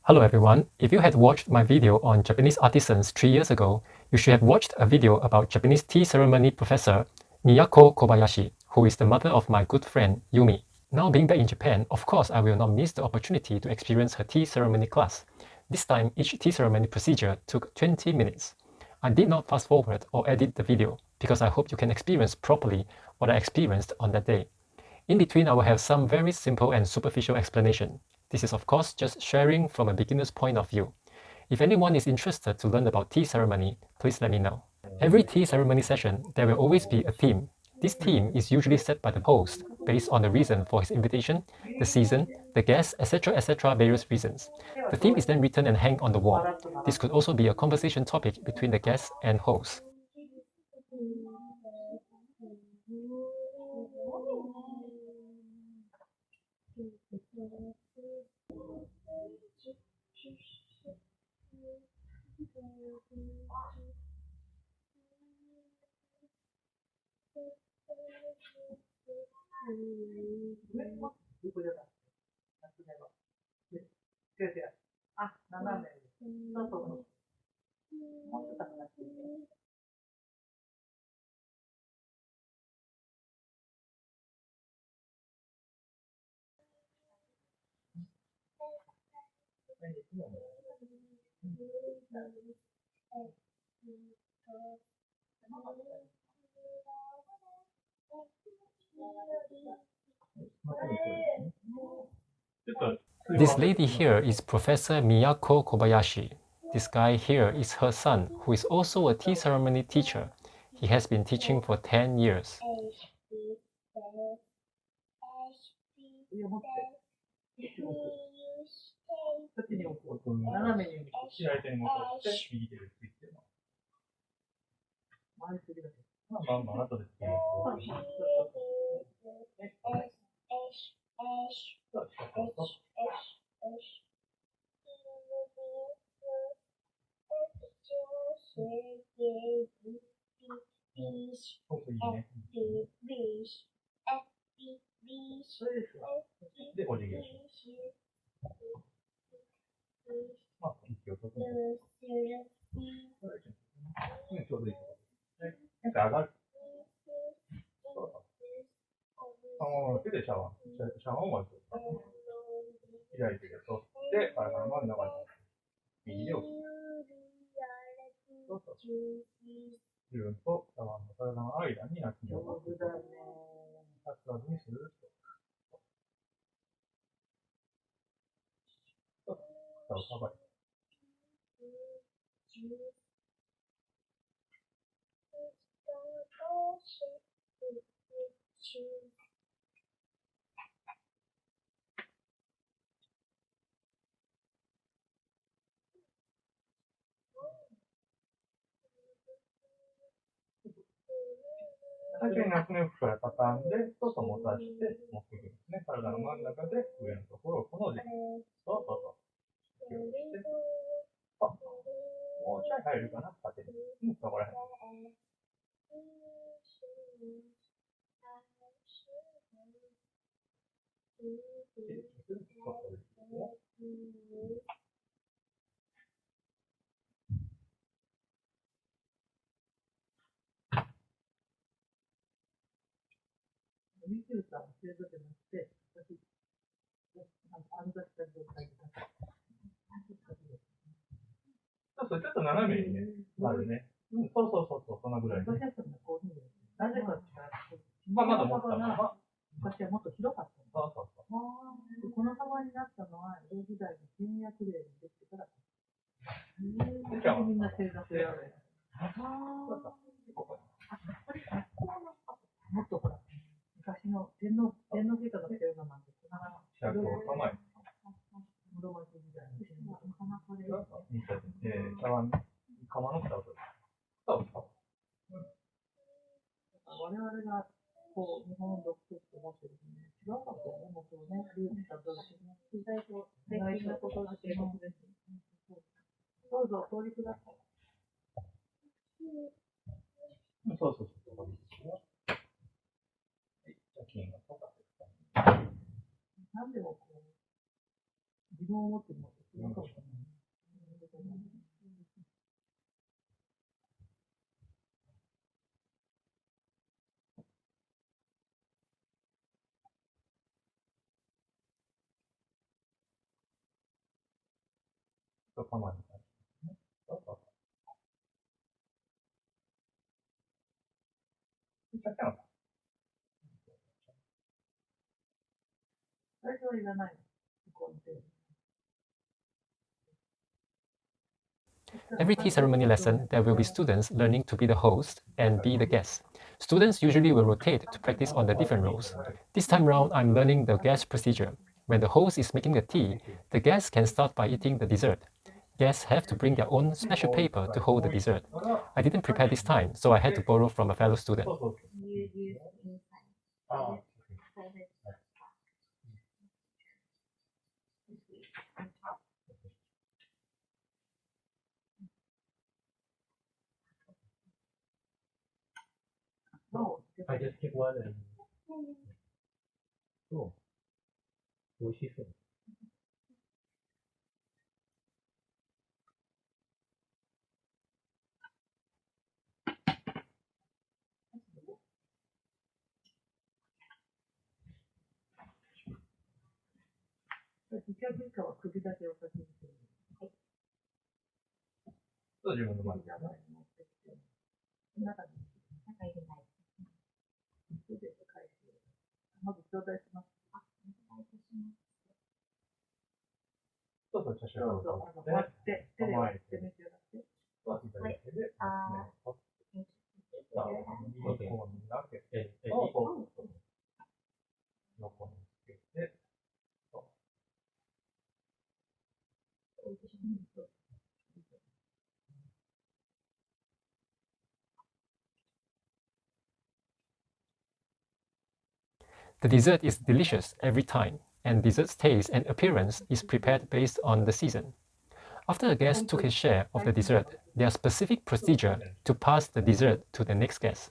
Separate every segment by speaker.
Speaker 1: Hello everyone, if you had watched my video on Japanese artisans 3 years ago, you should have watched a video about Japanese tea ceremony professor Miyako Kobayashi, who is the mother of my good friend Yumi. Now being back in Japan, of course I will not miss the opportunity to experience her tea ceremony class. This time, each tea ceremony procedure took 20 minutes. I did not fast forward or edit the video, because I hope you can experience properly what I experienced on that day. In between, I will have some very simple and superficial explanation. This is of course just sharing from a beginner's point of view. If anyone is interested to learn about tea ceremony, please let me know. Every tea ceremony session, there will always be a theme. This theme is usually set by the host based on the reason for his invitation, the season, the guests, etc., various reasons. The theme is then written and hanged on the wall. This could also be a conversation topic between the guests and host. This lady here is Professor Miyako Kobayashi. This guy here is her son, who is also a tea ceremony teacher. He has been teaching for 10 years. Every tea ceremony lesson, there will be students learning to be the host and be the guest. Students usually will rotate to practice on the different roles. This time round, I'm learning the guest procedure. When the host is making the tea, the guests can start by eating the dessert. Guests have to bring their own special paper to hold the dessert. I didn't prepare this time, so I had to borrow from a fellow student.
Speaker 2: I just take one and そう、美味しそう。そう自分の番だな。まず頂戴します。そうそう、写真を撮って、手で割って召し上がって、そういただいて、で、横になって、横につけて、
Speaker 1: The dessert is delicious every time, and dessert's taste and appearance is prepared based on the season. After a guest took his share of the dessert, there are specific procedure to pass the dessert to the next guest.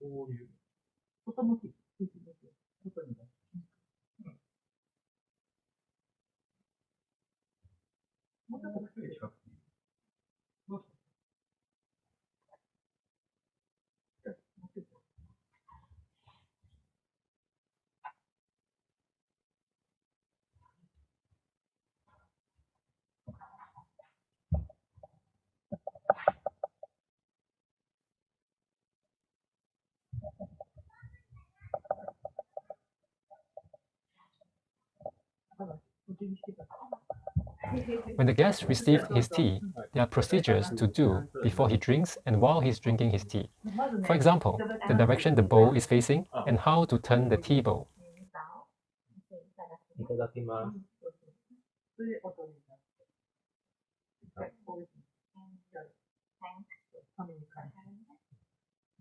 Speaker 2: こういう。外向き。外に出す。もうちょっとくっつけて近くていい。どうした
Speaker 1: When the guest received his tea, there are procedures to do before he drinks and while he's drinking his tea. For example, the direction the bowl is facing and how to turn the tea bowl.
Speaker 2: いただきます。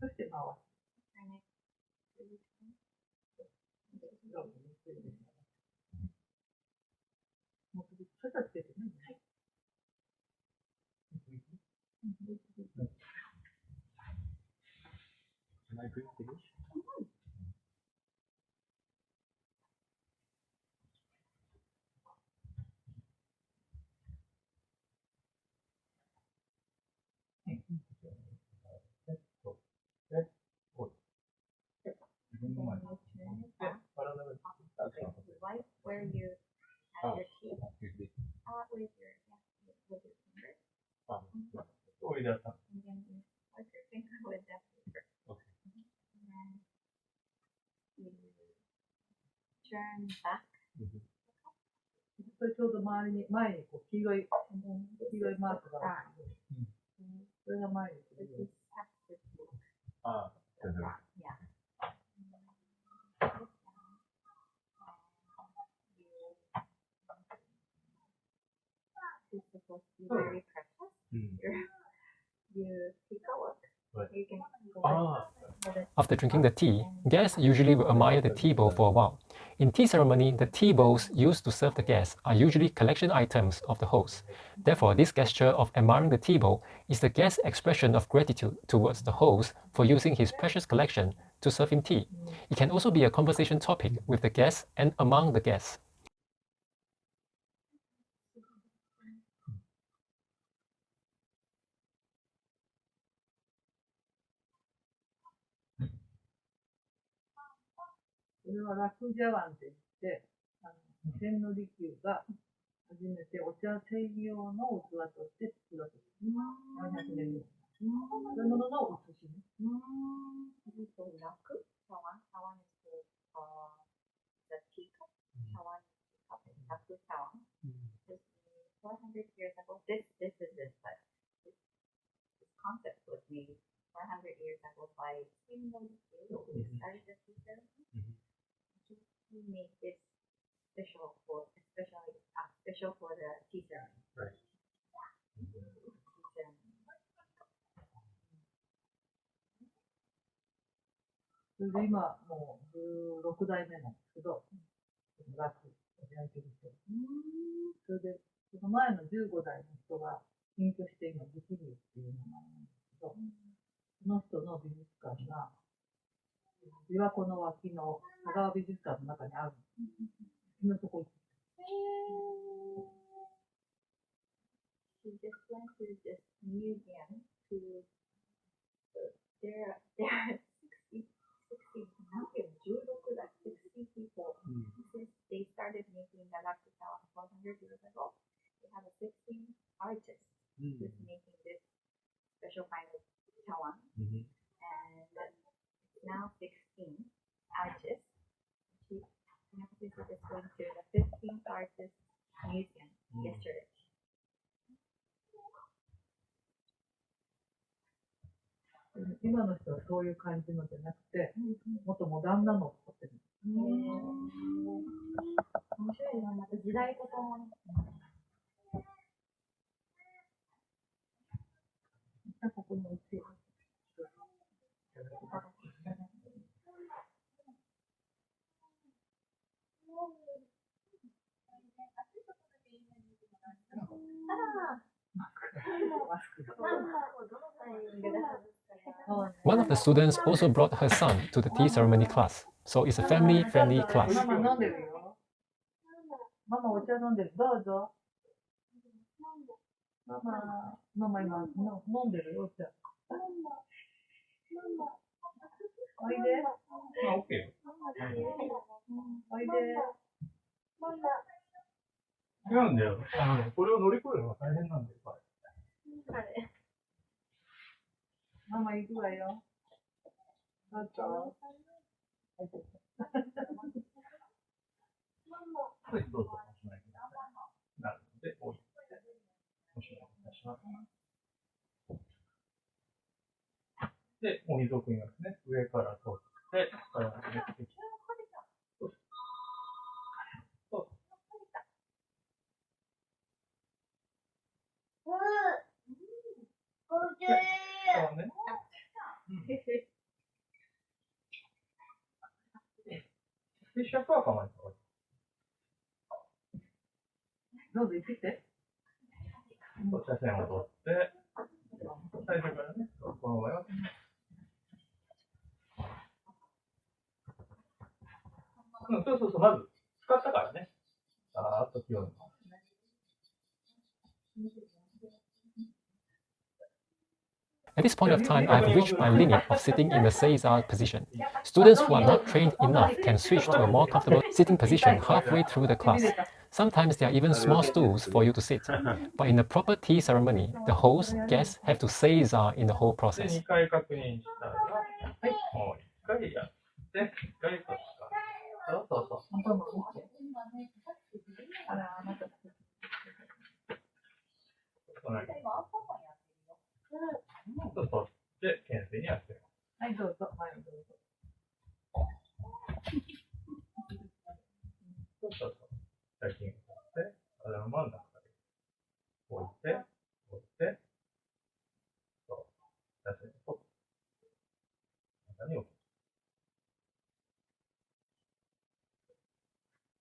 Speaker 2: そして回す。Right where you have your teeth, with your finger, and then you wipe your finger with that paper. And then you turn back.
Speaker 3: それちょうど前にこう黄色いマークがある。それが前に。
Speaker 2: It's supposed to be very precious. You take a look. You can go
Speaker 1: After drinking the tea, guests usually will admire the tea bowl for a while. In tea ceremony, the tea bowls used to serve the guests are usually collection items of the host. Therefore, this gesture of admiring the tea bowl is the guest's expression of gratitude towards the host for using his precious collection to serve him tea. It can also be a conversation topic with the guests and among the guests.
Speaker 3: それは楽茶碗って言って、千利休が初めてお茶専用の器として作らせた。400年後。そういうものの写しね。
Speaker 2: So naku, chawan. Chawan is the teacup. Chawan is teacup. Naku chawan. This 400 years ago. This is it. But this concept was made 400 years ago by Ceremoney. Who started the tea ceremony. He made this special for the tea ceremony.
Speaker 4: Right.
Speaker 3: それで今もう16代目なんですけど、楽を焼いてる人。それでその前の15代の人が隠居して今直流っていう名前なんですけど、その人の美術館が琵琶湖の脇の佐川美術館の中にある。みんなそこ行って。
Speaker 2: She just went to this museum to there are 60 people. Since they started making the rakuta 400 years ago, they have a 16 artists who's making this special kind of chawan. And now 16 artists. She just went to the 15th artist museum yesterday.
Speaker 3: 今の人はそういう感じのじゃなくて、もっとモダンなのを使ってる。
Speaker 2: 面白いな、また時代とともに。
Speaker 3: ここに置いて。
Speaker 1: One of the students also brought her son to the tea ceremony class, so it's a family-friendly class.
Speaker 3: ママ飲んでるよ。ママお茶飲んでる。どうぞ。ママ今飲んでるよ、お茶。おいで。
Speaker 4: オッケー。
Speaker 3: おいで。
Speaker 4: 違うんだよ。これを乗り越えるのが大変なんだよ、
Speaker 3: ママ行くわよ。どうぞ。
Speaker 4: はい、どうぞ。おしまいください。なるので、おしまいいたします。で、お水を汲みますね。上から取って、から入れてきて。そうね。で、100は構えておいて。
Speaker 3: どうぞ行ってきて。
Speaker 4: 茶筅を取って、最初からね、この場合は。うん、そうそうそう、まず、使ったからね。さーっと清めます。
Speaker 1: At this point of time, I have reached my limit of sitting in the Caesar position. Students who are not trained enough can switch to a more comfortable sitting position halfway through the class. Sometimes there are even small stools for you to sit. But in a proper tea ceremony, the host, guests have to Caesar in the whole
Speaker 4: で、
Speaker 1: process.
Speaker 4: 2回確認したら、もう1回やって、1回とした。そうそうそう。そうそう。で、懸垂にやってる。
Speaker 3: はい、どうぞ。前にどうぞ。
Speaker 4: そうそうそう。最近こうやって、体の真ん中で置いて、置いて、そう。出せると。中に置く。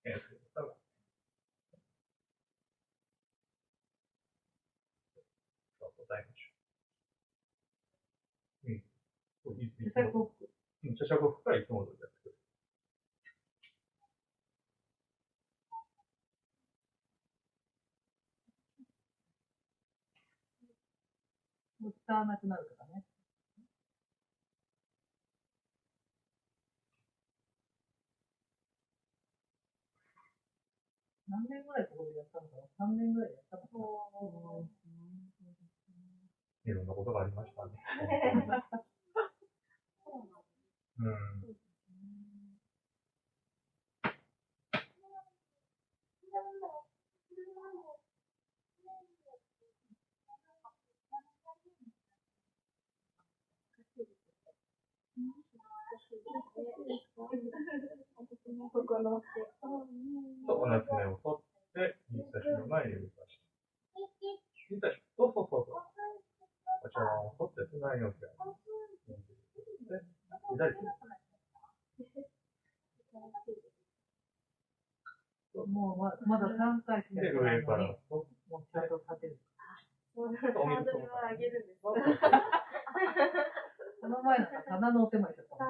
Speaker 4: 懸垂とかが。そう、答えましょう。うん。そういつも。うん、茶杓服からいつも通りやってくる。
Speaker 3: もう使わなくなるからね。何年ぐらいここでやったのかな ?3 年ぐらいやったのかな。
Speaker 4: いろんなことがありましたね。うん。そう、同じ目を取って、指差しの前に指差し。指差し。そうそうそうそう。お茶碗を取って、つないに置きます。で、左手。
Speaker 3: もうまだ3回しか
Speaker 4: で、上から。
Speaker 3: もうちゃんと立てる。
Speaker 2: ハードルは上げるんです。
Speaker 3: この前の棚のお手前だったもん。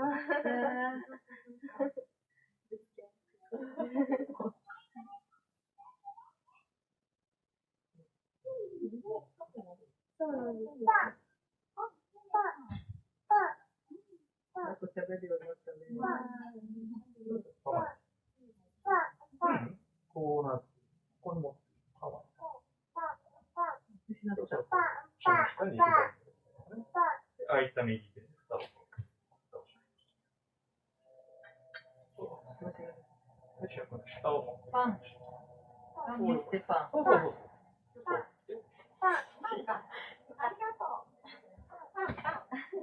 Speaker 2: そうなんですよ。
Speaker 3: よく喋るようになったね。
Speaker 4: こうなって、ここに持って、かわいい。
Speaker 3: 失った。
Speaker 4: 下に左手。開いた右手で蓋を。下を。
Speaker 3: パン。パンにしてパン。
Speaker 4: そうそうそう。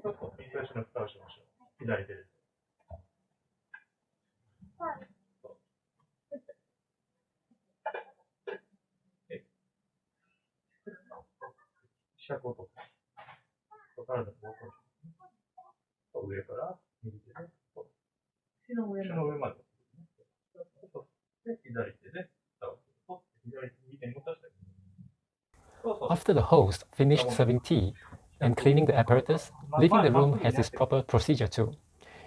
Speaker 4: そうそう。右足の蓋をしましょう。左手です。四角を取って。体の方向に。上から右手で。
Speaker 3: 足の上
Speaker 4: まで。で、左手で蓋を取って、右手に持たせて。
Speaker 1: After the host finished serving tea and cleaning the apparatus, leaving the room has its proper procedure too.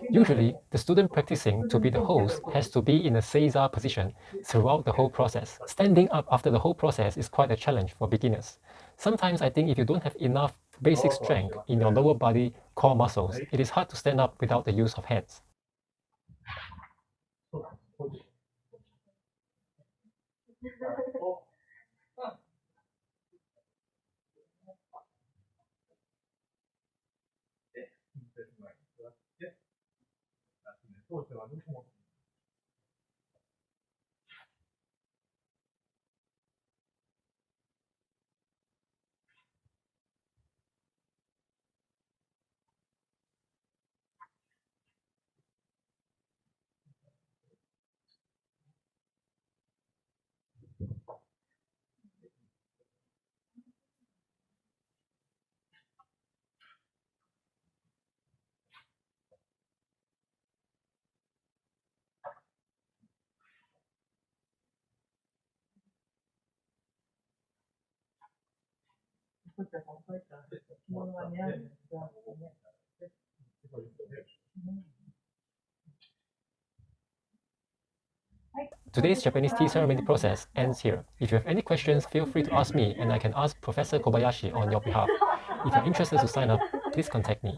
Speaker 1: Usually, the student practicing to be the host has to be in a Caesar position throughout the whole process. Standing up after the whole process is quite a challenge for beginners. Sometimes I think if you don't have enough basic strength in your lower body core muscles, it is hard to stand up without the use of hands.
Speaker 3: こっちは考えた着物が似合うんですが、ね。
Speaker 1: Today's Japanese tea ceremony process ends here. If you have any questions, feel free to ask me and I can ask Professor Kobayashi on your behalf. If you're interested to sign up, please contact me.